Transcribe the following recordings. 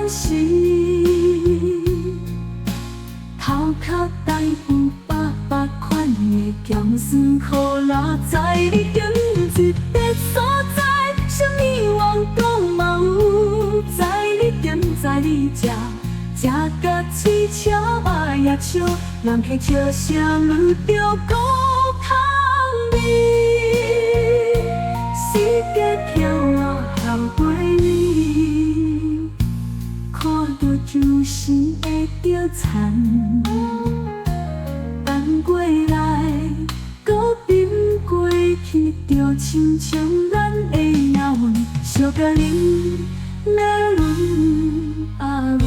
时，头壳带有百款的咸酸苦辣，在你顶一个所在，什么王讲嘛有，在你点，在你食，食甲嘴笑目也笑，人客笑声愈着骨空味，世界跳啊后悔你，看到就心会着惨。等过来，搁沉过去，就亲像咱的命运，小甲恁要轮啊轮。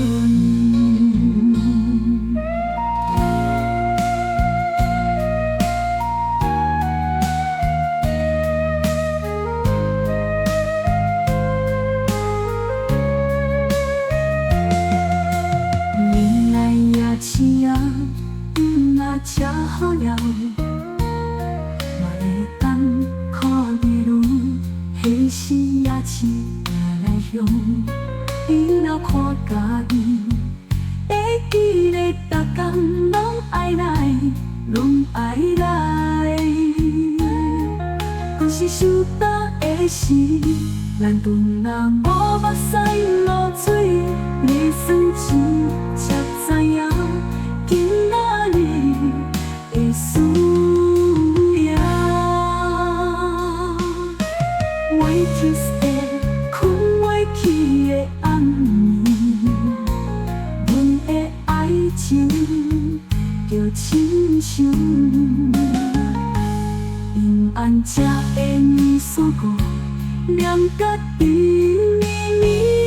是啊，若吃好了，嘛会当看美女，彼时也是来向。你若看家己，会记得逐工拢爱来，拢爱来。可是想到的是，咱顿若无目屎落水，你算钱才知影。今仔日的需要 ，Waitress 的困袂去的暗暝，阮的爱情就亲像阴暗遮的暝锁骨，两角甜蜜蜜。